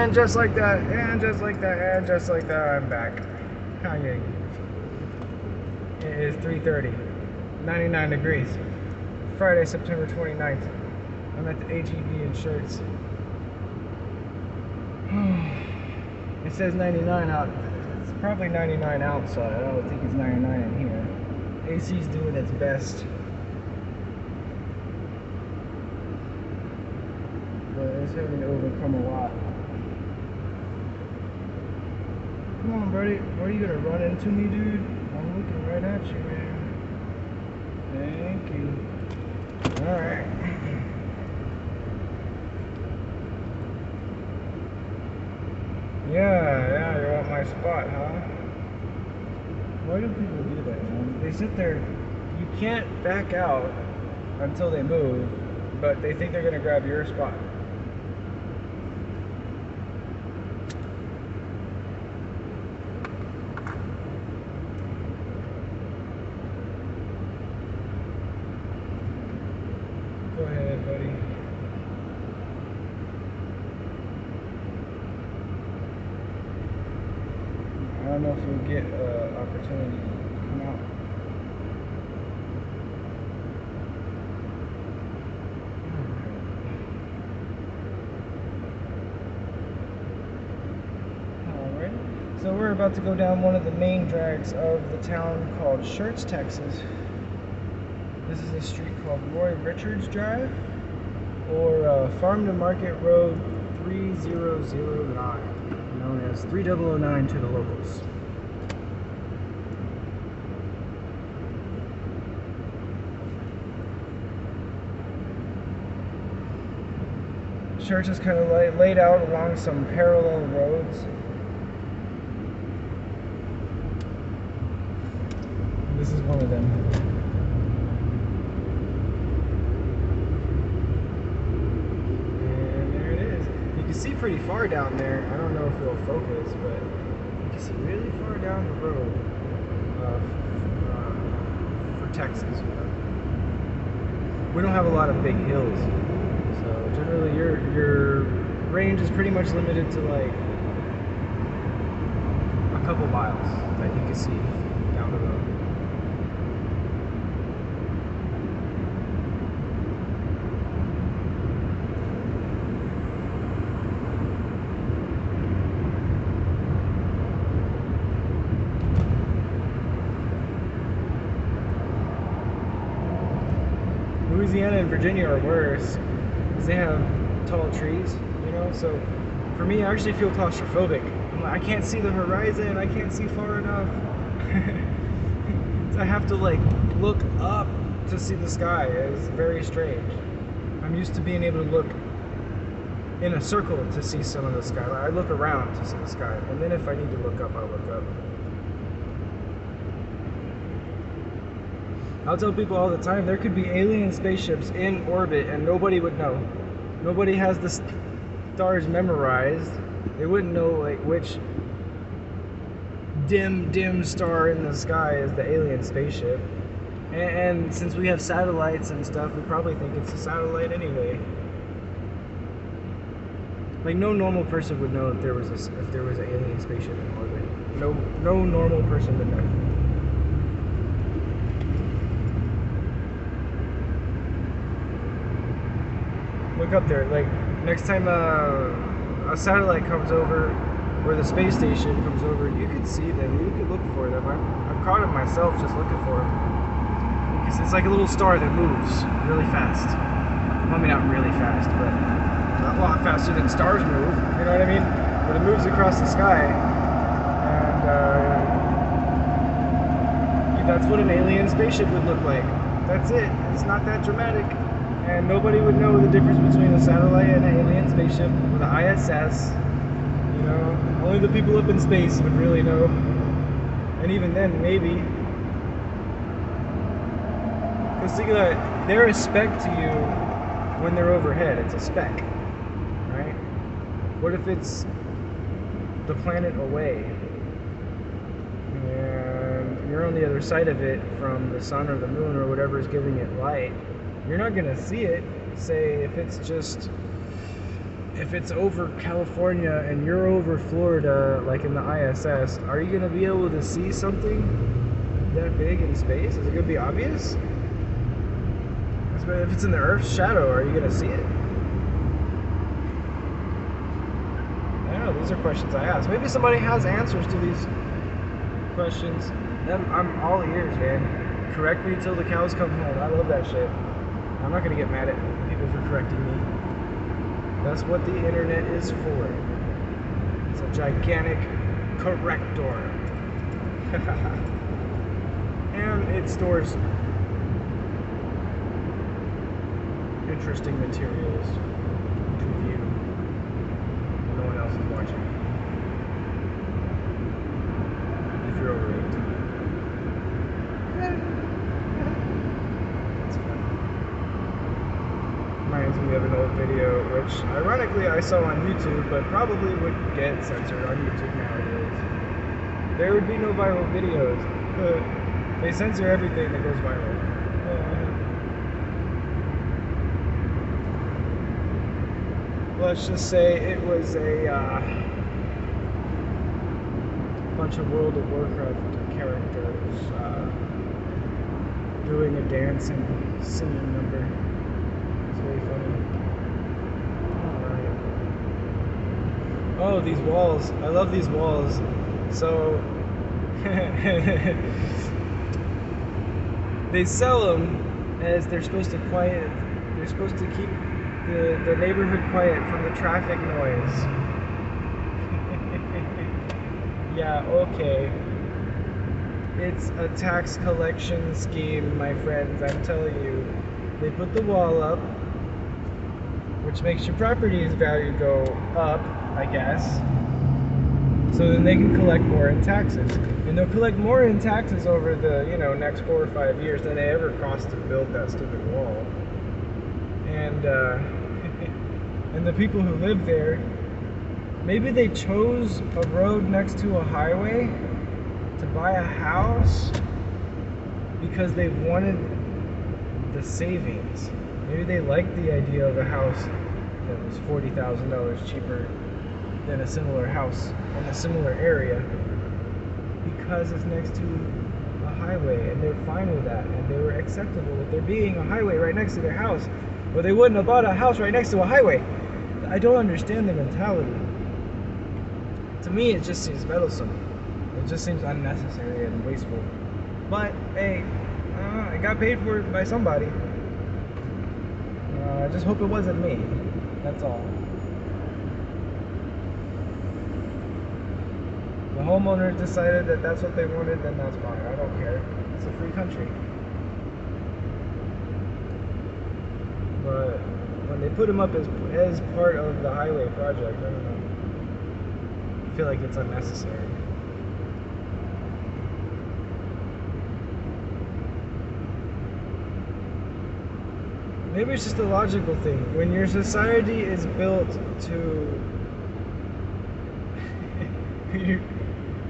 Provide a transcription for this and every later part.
And just like that, and just like that, and just like that, I'm back. Kanye. It is 3:30, 99 degrees. Friday, September 29th. I'm at the HEB in Shirts. It says 99 out. It's probably 99 outside. I don't think it's 99 in here. AC's doing its best. But it's having to overcome a lot. Come on, buddy. What are you gonna run into me, dude? I'm looking right at you, man. Thank you. Alright. Yeah, you're at my spot, huh? Why do people do that, man? They sit there, you can't back out until they move, but they think they're gonna grab your spot. Go ahead, buddy. I don't know if you'll get an opportunity to come out. Alright. So we're about to go down one of the main drags of the town called Shirts, Texas. This is a street called Roy Richards Drive, or Farm to Market Road 3009, known as 3009 to the locals. Church is kind of laid out along some parallel roads. This is one of them. See pretty far down there. I don't know if it'll focus, but you can see really far down the road for Texas. We don't have a lot of big hills, so generally your range is pretty much limited to like a couple miles that you can see down the road. Louisiana and Virginia are worse because they have tall trees, you know, so for me I actually feel claustrophobic. I'm like, I can't see the horizon, I can't see far enough. So I have to like look up to see the sky. It's very strange. I'm used to being able to look in a circle to see some of the sky. I look around to see the sky, and then if I need to look up, I'll look up. I'll tell people all the time, there could be alien spaceships in orbit and nobody would know. Nobody has the stars memorized. They wouldn't know like which dim star in the sky is the alien spaceship. And since we have satellites and stuff, we probably think it's a satellite anyway. Like no normal person would know if there was an alien spaceship in orbit. No normal person would know. Look up there, like next time a satellite comes over, or the space station comes over, you could see them, you could look for them. I've caught them myself just looking for them. Because it's like a little star that moves really fast. Well, I mean, not really fast, but a lot faster than stars move, you know what I mean? But it moves across the sky, and that's what an alien spaceship would look like. That's it, it's not that dramatic. And nobody would know the difference between a satellite and an alien spaceship with an ISS. You know, only the people up in space would really know. And even then, maybe. Because think of that, they're a speck to you when they're overhead. It's a speck, right? What if it's the planet away? And you're on the other side of it from the sun or the moon or whatever is giving it light. You're not going to see it, say, if it's just if it's over California and you're over Florida, like in the ISS, are you gonna be able to see something that big in space? Is it gonna be obvious? If it's in the Earth's shadow, are you gonna see it? I don't know. These are questions I ask. Maybe somebody has answers to these questions. I'm all ears, man. Correct me till the cows come home. I love that shit. I'm not gonna get mad at people for correcting me. That's what the internet is for. It's a gigantic corrector. And it stores interesting materials to view when no one else is watching. If you're over 18. That's fun. Reminds me of an old video, which ironically I saw on YouTube, but probably would get censored on YouTube nowadays. There would be no viral videos. They censor everything that goes viral. Let's just say it was a bunch of World of Warcraft characters doing a dance and singing number. It's very funny. Alright. Oh, these walls. I love these walls. So they sell them as they're supposed to quiet. They're supposed to keep the neighborhood quiet from the traffic noise. Yeah, okay. It's a tax collection scheme, my friends, I'm telling you. They put the wall up, which makes your property's value go up, I guess. So then they can collect more in taxes. And they'll collect more in taxes over the, next 4 or 5 years than they ever cost to build that stupid wall. And and the people who live there, maybe they chose a road next to a highway to buy a house because they wanted the savings. Maybe they liked the idea of a house that was $40,000 cheaper than a similar house in a similar area because it's next to a highway, and they're fine with that, and they were acceptable with there being a highway right next to their house. Or they wouldn't have bought a house right next to a highway. I don't understand the mentality. To me, it just seems meddlesome. It just seems unnecessary and wasteful. But, hey, I got paid for it by somebody. I just hope it wasn't me. That's all. The homeowners decided that that's what they wanted, then that's fine. I don't care. It's a free country. But when they put them up as part of the highway project, I don't know. I feel like it's unnecessary. Maybe it's just a logical thing. When your society is built to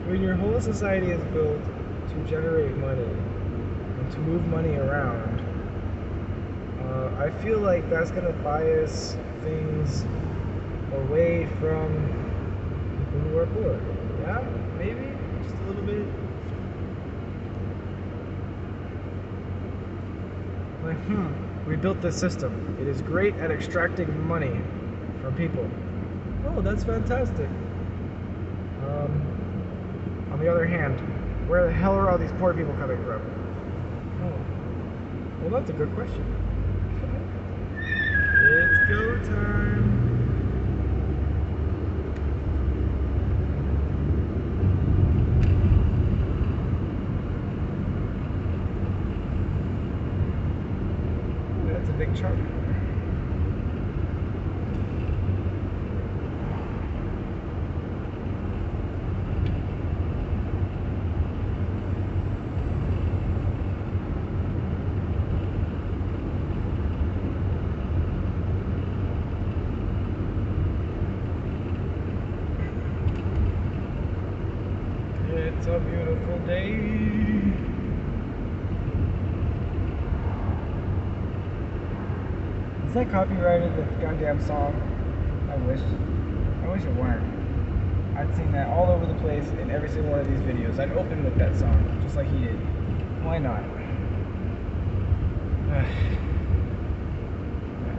when your whole society is built to generate money and to move money around, I feel like that's going to bias things away from people who are poor. Yeah, maybe just a little bit. Like, we built this system. It is great at extracting money from people. Oh, that's fantastic. On the other hand, where the hell are all these poor people coming from? Oh, well, that's a good question. It's go time. That's a big chunk. It's a beautiful day. Is that copyrighted, that goddamn song? I wish it weren't. I'd seen that all over the place in every single one of these videos. I'd open with that song, just like he did. Why not?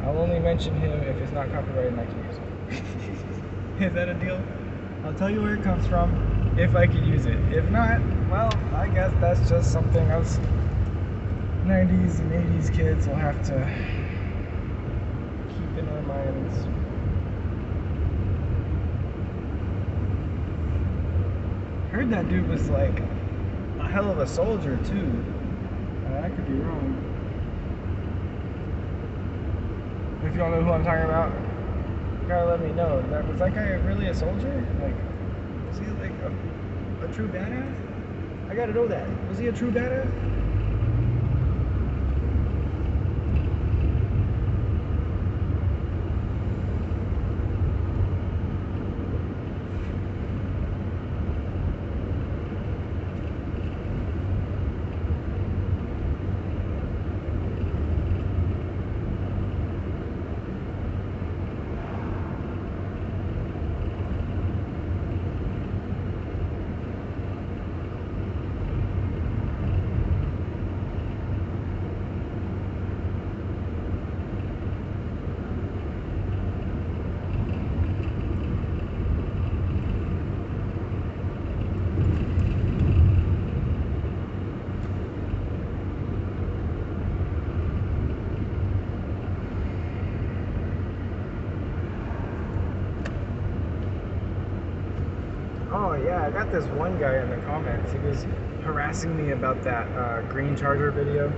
I'll only mention him if it's not copyrighted in 19 years old. Is that a deal? I'll tell you where it comes from if I can use it. If not, well, I guess that's just something us 90s and 80s kids will have to keep in our minds. Heard that dude was like a hell of a soldier too. I could be wrong. If you don't know who I'm talking about, you gotta let me know. Was that guy really a soldier? Like, was he like a true badass? I gotta know that. Was he a true badass? Oh yeah, I got this one guy in the comments. He was harassing me about that green charger video.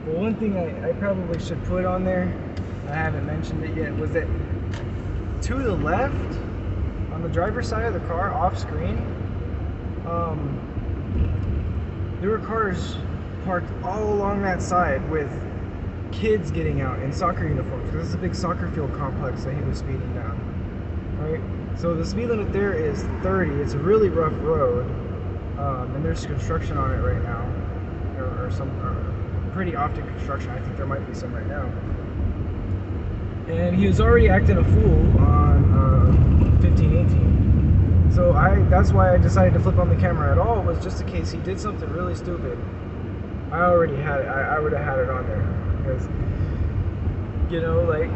Well, one thing I probably should put on there, I haven't mentioned it yet, was that to the left, on the driver's side of the car, off screen, there were cars parked all along that side with kids getting out in soccer uniforms, because this is a big soccer field complex that he was speeding down, right? So the speed limit there is 30. It's a really rough road, and there's construction on it right now, or pretty often construction. I think there might be some right now. And he was already acting a fool on 1518. So that's why I decided to flip on the camera at all, was just in case he did something really stupid. I already had it. I would have had it on there, because, you know, like,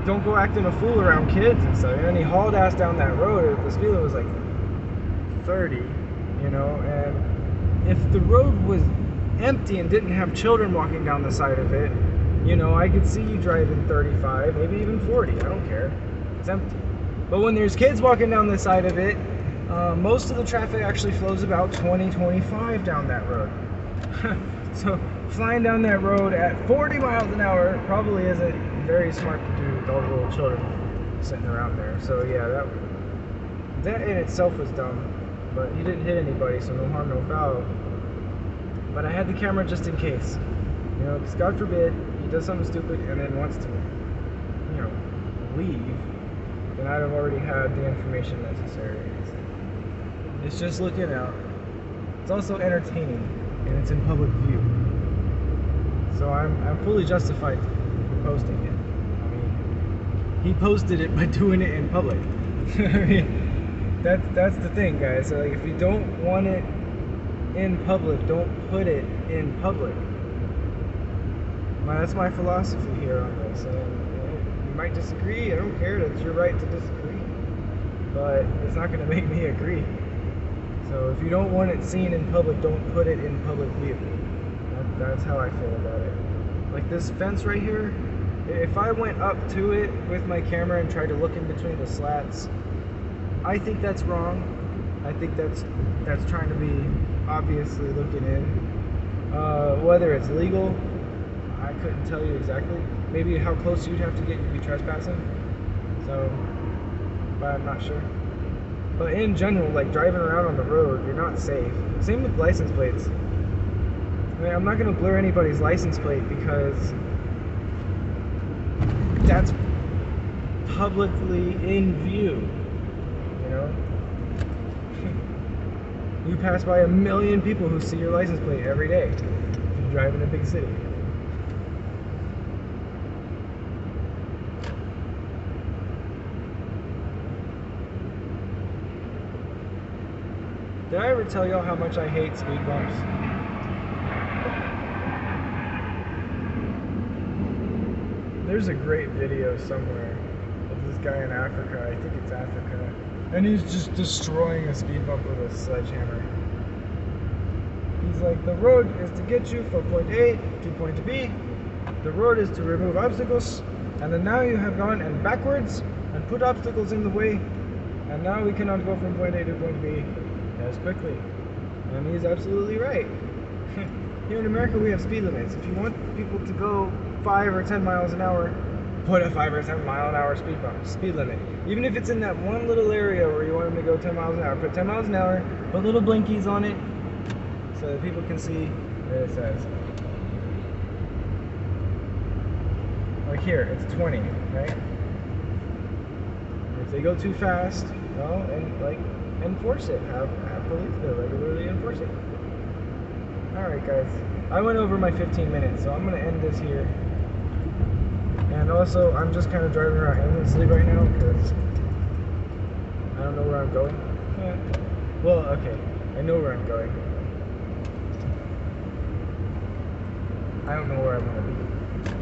don't go acting a fool around kids and stuff. And he hauled ass down that road. The speed limit was like 30, you know. And if the road was empty and didn't have children walking down the side of it, you know, I could see you driving 35, maybe even 40. I don't care. It's empty. But when there's kids walking down the side of it, most of the traffic actually flows about 20, 25 down that road. So flying down that road at 40 miles an hour probably isn't very smart to do with all the little children sitting around there. So yeah, that in itself was dumb, but he didn't hit anybody, so no harm, no foul. But I had the camera just in case, you know, because God forbid he does something stupid and then wants to, you know, leave, then I'd have already had the information necessary. It's just looking out. It's also entertaining, and it's in public view. So I'm fully justified in posting it. I mean, he posted it by doing it in public. I mean, that's the thing, guys. So like, if you don't want it in public, don't put it in public. That's my philosophy here on this. And you might disagree. I don't care. That's your right to disagree. But it's not going to make me agree. So if you don't want it seen in public, don't put it in public view. That's how I feel about it. Like this fence right here, if I went up to it with my camera and tried to look in between the slats, I think that's wrong. I think that's trying to be obviously looking in. Whether it's legal, I couldn't tell you exactly. Maybe how close you'd have to get to be trespassing. So, but I'm not sure. But in general, like driving around on the road, you're not safe. Same with license plates. I mean, I'm not going to blur anybody's license plate because that's publicly in view, you know? You pass by 1 million people who see your license plate every day if you drive in a big city. Did I ever tell y'all how much I hate speed bumps? There's a great video somewhere of this guy in Africa, I think it's Africa, and he's just destroying a speed bump with a sledgehammer. He's like, the road is to get you from point A to point B. The road is to remove obstacles, and then now you have gone and backwards and put obstacles in the way, and now we cannot go from point A to point B as quickly. And he's absolutely right. Here in America we have speed limits. If you want people to go 5 or 10 miles an hour, put a 5 or 10 mile an hour speed limit. Even if it's in that one little area where you want them to go 10 miles an hour, put 10 miles an hour, put little blinkies on it so that people can see what it says. Like here, it's 20, right? If they go too fast, well, and like enforce it. Have police there regularly enforce it. Alright guys, I went over my 15 minutes, so I'm going to end this here. And also, I'm just kind of driving around aimlessly right now because I don't know where I'm going. Well, okay, I know where I'm going. I don't know where I'm going to be.